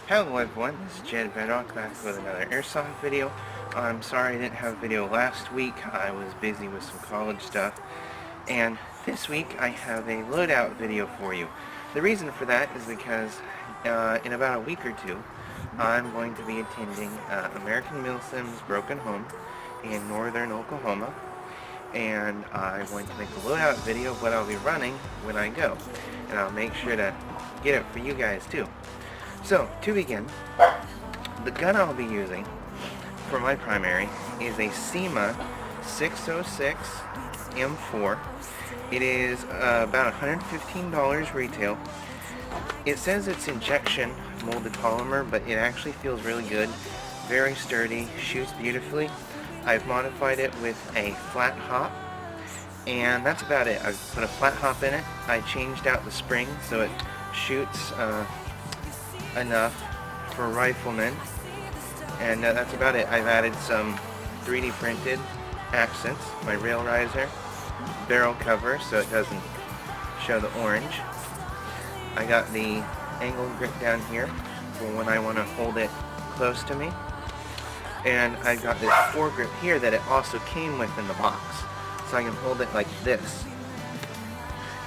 Hello everyone, this is JedBedrock back with another airsoft video. I'm sorry I didn't have a video last week. I was busy with some college stuff. And this week I have a loadout video for you. The reason for that is because in about a week or two I'm going to be attending American Milsim's Broken Home in northern Oklahoma. And I'm going to make a loadout video of what I'll be running when I go. And I'll make sure to get it for you guys too. So, to begin, the gun I'll be using for my primary is a SEMA 606 M4. It is about $115 retail. It says it's injection molded polymer, but it actually feels really good. Very sturdy, shoots beautifully. I've modified it with a flat hop, and that's about it. I've put a flat hop in it. I changed out the spring so it shoots enough for riflemen, and that's about it. I've added some 3D printed accents, my rail riser, barrel cover so it doesn't show the orange. I got the angle grip down here for when I want to hold it close to me, and I got this foregrip here that it also came with in the box, so I can hold it like this.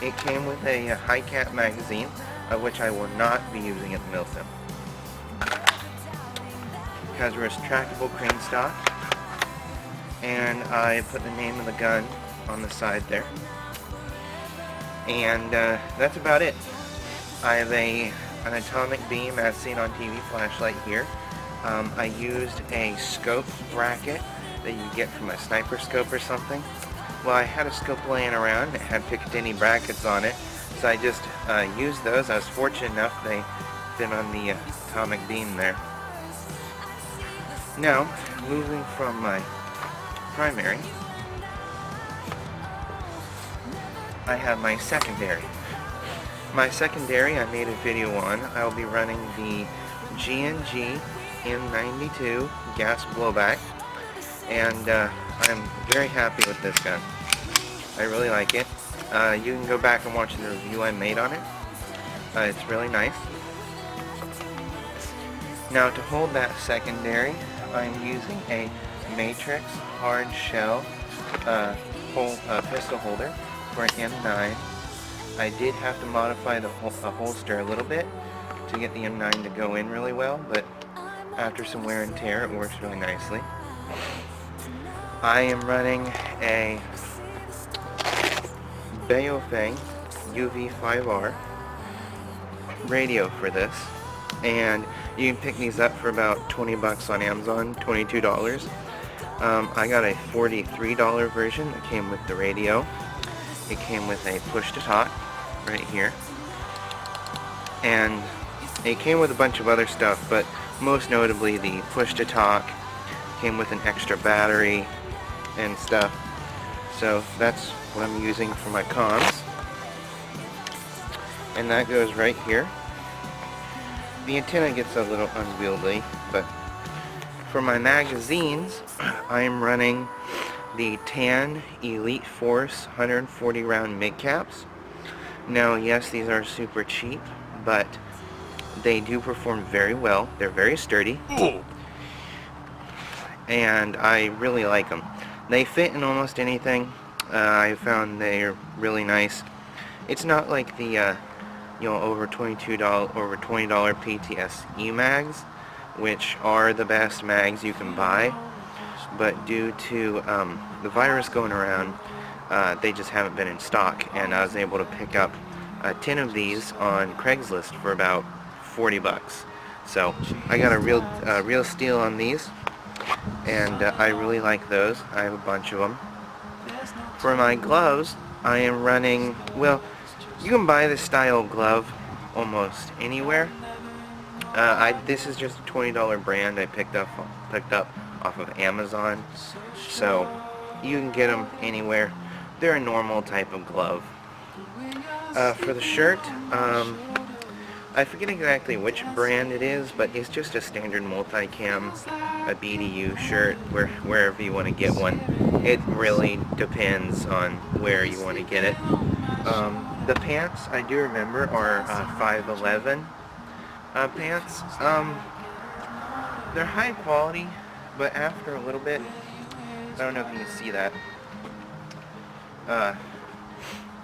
It came with a high cap magazine, of which I will not be using at the Milsim. It has retractable crane stock, and I put the name of the gun on the side there. And that's about it. I have an atomic beam as seen on TV flashlight here. I used a scope bracket that you get from a sniper scope or something. Well, I had a scope laying around. It had Picatinny brackets on it, so I just used those. I was fortunate enough they fit on the atomic beam there. Now, moving from my primary, I have my secondary. My secondary I made a video on. I'll be running the G&G M92 gas blowback, and I'm very happy with this gun. I really like it. You can go back and watch the review I made on it. It's really nice. Now, to hold that secondary, I'm using a Matrix hard shell pistol holder for an M9. I did have to modify the holster a little bit to get the M9 to go in really well, but after some wear and tear, it works really nicely. I am running a Baofeng UV5R radio for this, and you can pick these up for about 20 bucks on Amazon, $22. I got a $43 version that came with the radio. It came with a push to talk right here, and it came with a bunch of other stuff, but most notably the push to talk came with an extra battery and stuff. So that's what I'm using for my comms, and that goes right here. The antenna gets a little unwieldy, but for my magazines, I am running the Tan Elite Force 140 round mid caps. Now, yes, these are super cheap, but they do perform very well. They're very sturdy, and I really like them. They fit in almost anything. I found they're really nice. It's not like the over $20 PTSE mags, which are the best mags you can buy, but due to the virus going around, they just haven't been in stock, and I was able to pick up 10 of these on Craigslist for about 40 bucks. So I got a real steal on these, and I really like those. I have a bunch of them. For my gloves, I am running, well, you can buy this style glove almost anywhere. This is just a $20 brand I picked up off of Amazon, so you can get them anywhere. They're a normal type of glove. For the shirt, I forget exactly which brand it is, but it's just a standard multicam, a BDU shirt, wherever you want to get one. It really depends on where you want to get it. The pants, I do remember, are 5'11", Pants, they're high quality, but after a little bit, I don't know if you can see that,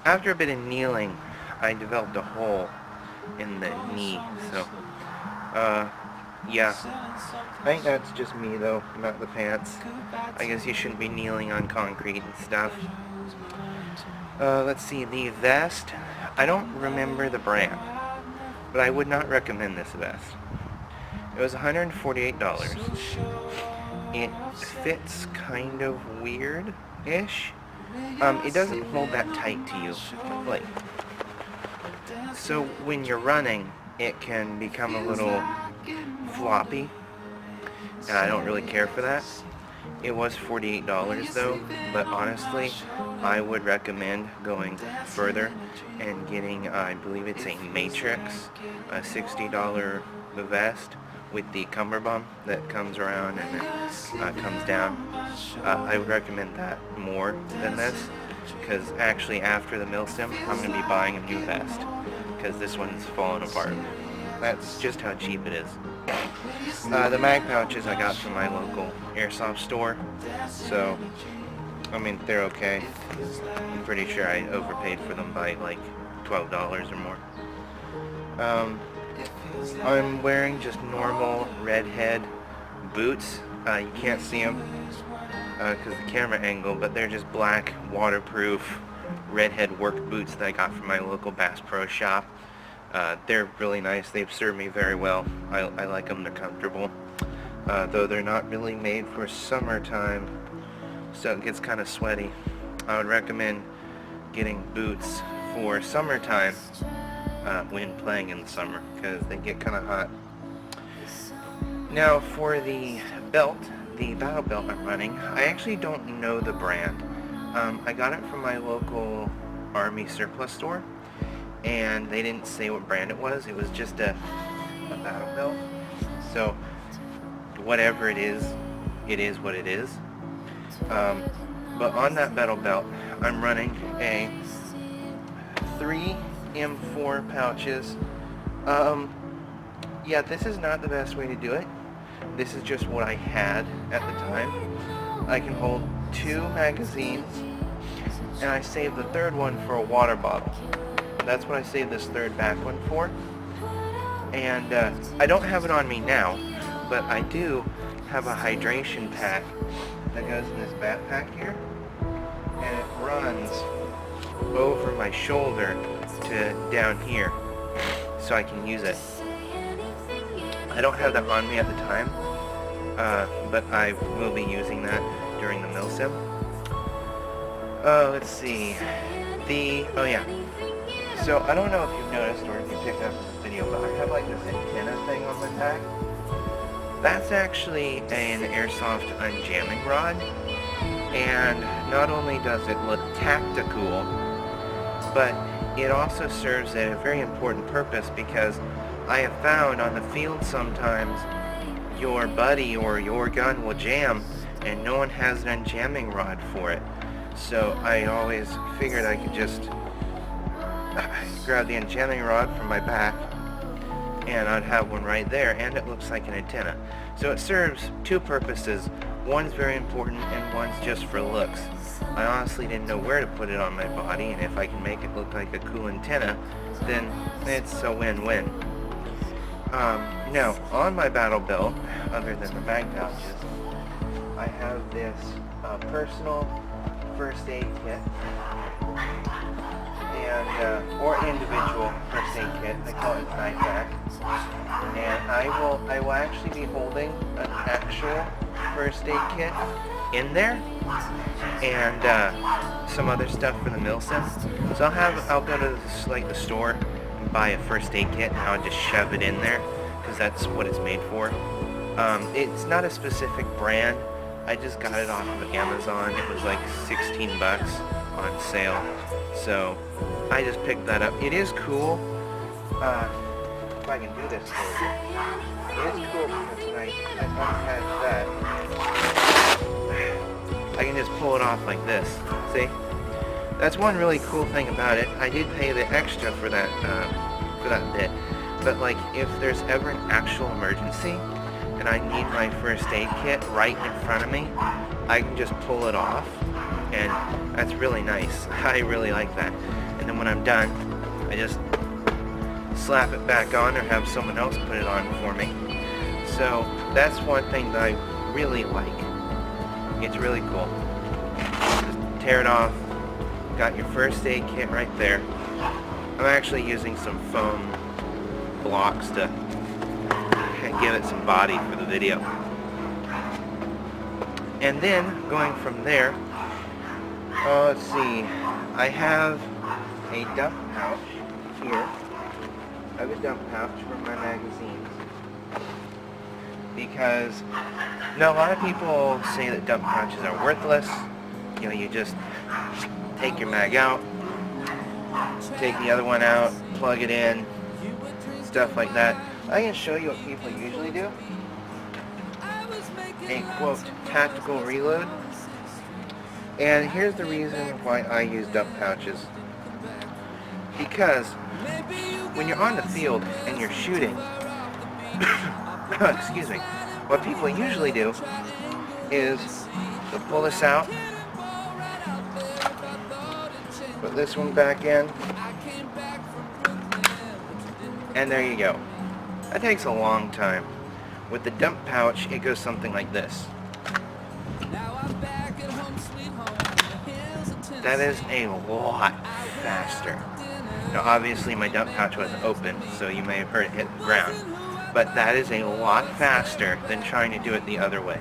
after a bit of kneeling, I developed a hole in the knee, so, yeah. I think that's just me though, not the pants. I guess you shouldn't be kneeling on concrete and stuff. Let's see, the vest, I don't remember the brand, but I would not recommend this vest. It was $148. It fits kind of weird-ish. It doesn't hold that tight to you. Like, so when you're running, it can become a little floppy, and I don't really care for that. It was $48 though, but honestly, I would recommend going further and getting, I believe it's a Matrix, a $60 vest with the cummerbund that comes around and then comes down. I would recommend that more than this, because actually after the Milsim, I'm going to be buying a new vest, because this one's falling apart. That's just how cheap it is. The mag pouches I got from my local airsoft store, so, I mean, they're okay. I'm pretty sure I overpaid for them by like $12 or more. I'm wearing just normal redhead boots. You can't see them because of the camera angle, but they're just black, waterproof, redhead work boots that I got from my local Bass Pro shop. They're really nice. They've served me very well. I like them. They're comfortable. Though they're not really made for summertime, so it gets kind of sweaty. I would recommend getting boots for summertime when playing in the summer, because they get kind of hot. Now for the belt, the battle belt I'm running, I actually don't know the brand. I got it from my local Army surplus store, and they didn't say what brand it was. It was just a battle belt. So whatever it is what it is. But on that battle belt, I'm running a 3 M4 pouches. Yeah, this is not the best way to do it. This is just what I had at the time. I can hold 2 magazines, and I saved the third one for a water bottle. That's what I saved this third back one for. And I don't have it on me now, but I do have a hydration pack that goes in this backpack here, and it runs over my shoulder to down here, so I can use it. I don't have that on me at the time, but I will be using that during the Milsim. Let's see. Oh yeah. So I don't know if you've noticed or if you picked up this video, but I have like this antenna thing on my pack. That's actually an airsoft unjamming rod, and not only does it look tactical, but it also serves a very important purpose, because I have found on the field sometimes your buddy or your gun will jam and no one has an unjamming rod for it. So I always figured I could just grab the unjamming rod from my back and I'd have one right there, and it looks like an antenna. So it serves 2 purposes. One's very important and one's just for looks. I honestly didn't know where to put it on my body, and if I can make it look like a cool antenna, then it's a win-win. Now, on my battle belt, other than the mag pouches, I have this personal first aid kit, and or individual first aid kit. They call it night pack. And I will actually be holding an actual first aid kit in there, and some other stuff for the Milsim. So I'll go to the store and buy a first aid kit, and I'll just shove it in there, because that's what it's made for. It's not a specific brand. I just got it off of Amazon. It was like 16 bucks on sale, so I just picked that up. It is cool. If I can do this for you. It is cool because I had that. I can just pull it off like this. See? That's one really cool thing about it. I did pay the extra for that bit, but like if there's ever an actual emergency and I need my first aid kit right in front of me, I can just pull it off, and that's really nice. I really like that. And then when I'm done, I just slap it back on or have someone else put it on for me. So that's one thing that I really like. It's really cool. Just tear it off. Got your first aid kit right there. I'm actually using some foam blocks to give it some body for the video. And then going from there, let's see, I have a dump pouch here. I have a dump pouch for my magazines, because now a lot of people say that dump pouches are worthless. You know, you just take your mag out, take the other one out, plug it in, stuff like that. I can show you what people usually do. A quote, tactical reload. And here's the reason why I use dump pouches. Because when you're on the field and you're shooting, excuse me, what people usually do is they'll pull this out, put this one back in, and there you go. That takes a long time. With the dump pouch, it goes something like this. That is a lot faster. Now obviously my dump pouch wasn't open, so you may have heard it hit the ground. But that is a lot faster than trying to do it the other way.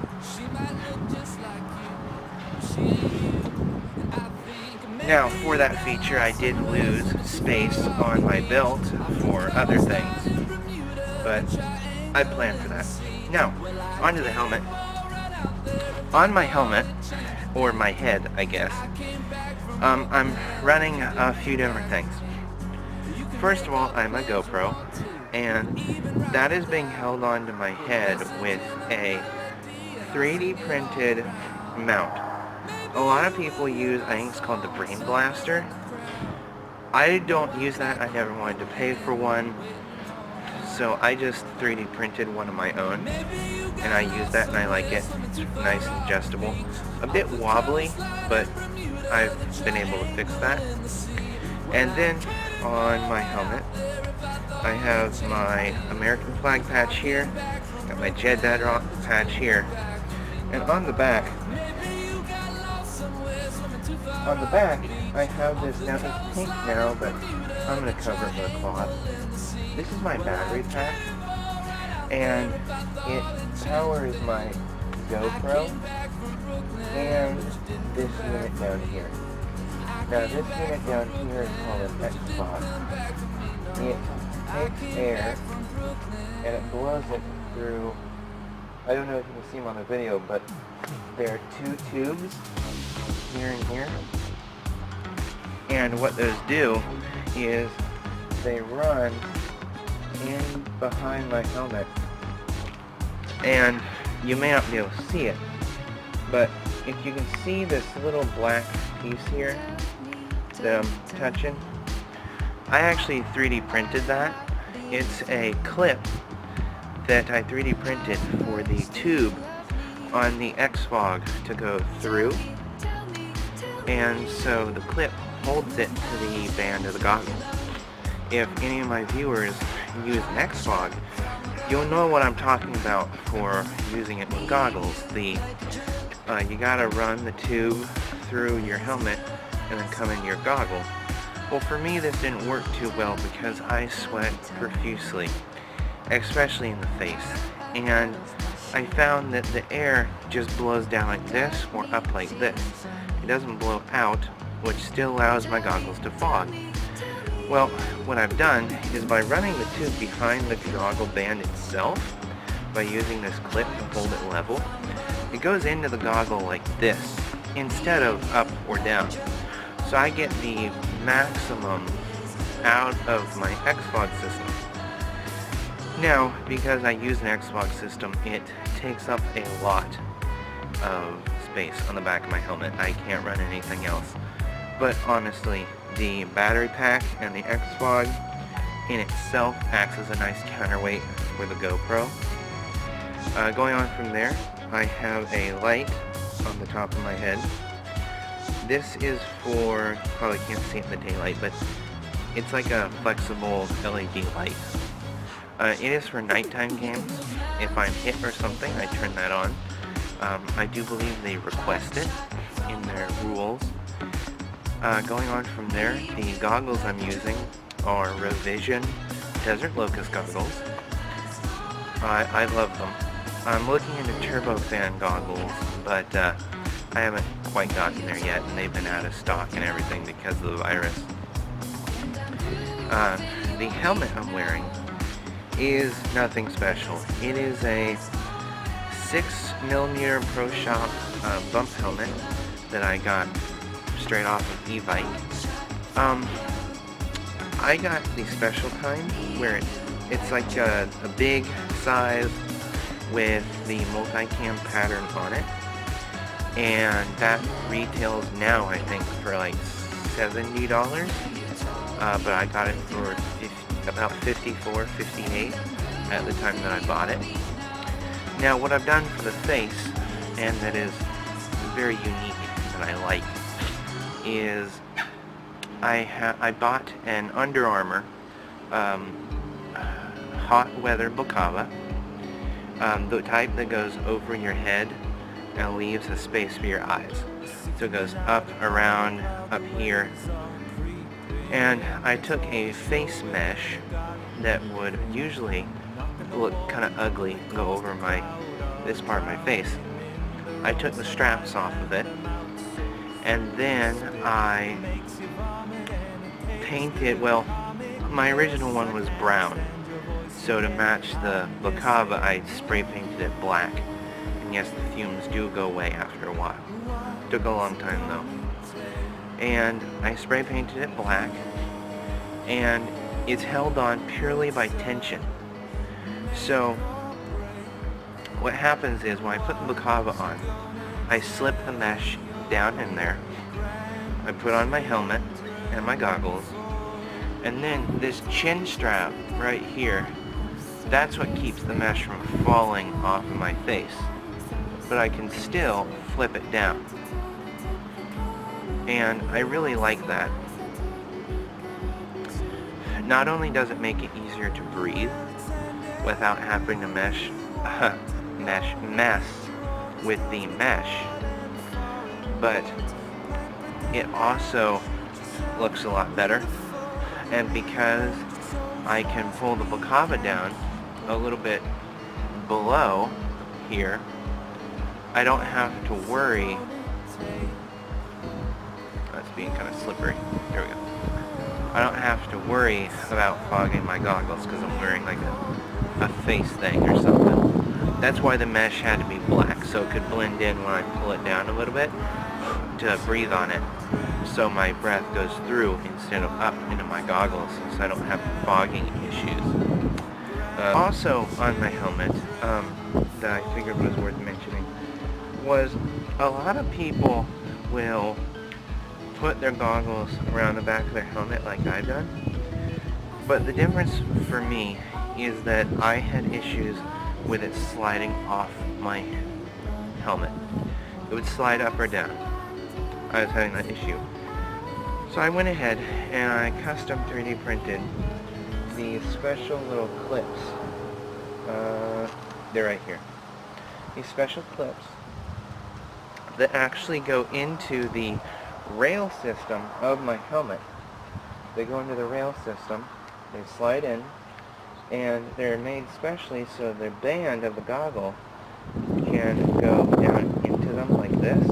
Now for that feature, I did lose space on my belt for other things, but I planned for that. Now, onto the helmet. On my helmet, or my head, I guess, I'm running a few different things. First of all, I'm a GoPro, and that is being held onto my head with a 3D printed mount. A lot of people use, I think it's called the Brain Blaster. I don't use that. I never wanted to pay for one. So I just 3D printed one of my own, and I use that and I like it. It's nice and adjustable. A bit wobbly, but I've been able to fix that. And then on my helmet, I have my American flag patch here, got my JedBedrock patch here, and on the back, I have this, now it's pink now, but I'm going to cover it with a cloth. This is my battery pack, and it powers my GoPro and this unit down here. Now this unit down here is called an Xbox. It takes air and it blows it through, I don't know if you can see them on the video, but there are two tubes here and here. And what those do is they run in behind my helmet, and you may not be able to see it, but if you can see this little black piece here that I'm touching, I actually 3D printed that. It's a clip that I 3D printed for the tube on the Xfog to go through, and so the clip holds it to the band of the goggles. If any of my viewers use an Xfog, you'll know what I'm talking about for using it with goggles. You gotta run the tube through your helmet and then come into your goggle. Well, for me this didn't work too well because I sweat profusely, especially in the face, and I found that the air just blows down like this or up like this. It doesn't blow out, which still allows my goggles to fog. Well, what I've done is by running the tube behind the goggle band itself, by using this clip to hold it level, it goes into the goggle like this, instead of up or down. So I get the maximum out of my Xfog system. Now, because I use an Xfog system, it takes up a lot of space on the back of my helmet. I can't run anything else. But honestly, the battery pack and the Xfog in itself acts as a nice counterweight for the GoPro. Going on from there, I have a light on the top of my head. This is for, probably can't see it in the daylight, but it's like a flexible LED light. It is for nighttime games. If I'm hit or something, I turn that on. I do believe they request it in their rules. Going on from there, the goggles I'm using are Revision Desert Locust goggles. I love them. I'm looking into Turbofan goggles, but I haven't quite gotten there yet, and they've been out of stock and everything because of the virus. The helmet I'm wearing is nothing special. It is a 6mm Pro Shop bump helmet that I got straight off of e-bike. I got the special kind where it's like a big size with the multicam pattern on it, and that retails now I think for like $70, but I got it for about $54, $58 at the time that I bought it. Now what I've done for the face, and that is very unique that I like, is I bought an Under Armour hot weather balaclava, the type that goes over your head and leaves a space for your eyes. So it goes up, around, up here. And I took a face mesh that would usually look kind of ugly, go over this part of my face. I took the straps off of it, and then I painted, well, my original one was brown, so to match the balaclava I spray painted it black. And yes, the fumes do go away after a while. Took a long time though. And I spray painted it black, and it's held on purely by tension. So what happens is when I put the balaclava on, I slip the mesh down in there, I put on my helmet and my goggles, and then this chin strap right here, that's what keeps the mesh from falling off of my face. But I can still flip it down. And I really like that. Not only does it make it easier to breathe without having to mess with the mesh, but it also looks a lot better. And because I can pull the balaclava down a little bit below here, I don't have to worry. That's being kind of slippery. There we go. I don't have to worry about fogging my goggles because I'm wearing like a face thing or something. That's why the mesh had to be black, so it could blend in when I pull it down a little bit to breathe on it, so my breath goes through instead of up into my goggles, so I don't have fogging issues. Also on my helmet, that I figured was worth mentioning, was a lot of people will put their goggles around the back of their helmet like I've done, but the difference for me is that I had issues with it sliding off my helmet. It would slide up or down. I was having that issue. So I went ahead and I custom 3D printed these special little clips. They're right here. These special clips that actually go into the rail system of my helmet. They go into the rail system, they slide in, and they're made specially so the band of the goggle can go down into them like this,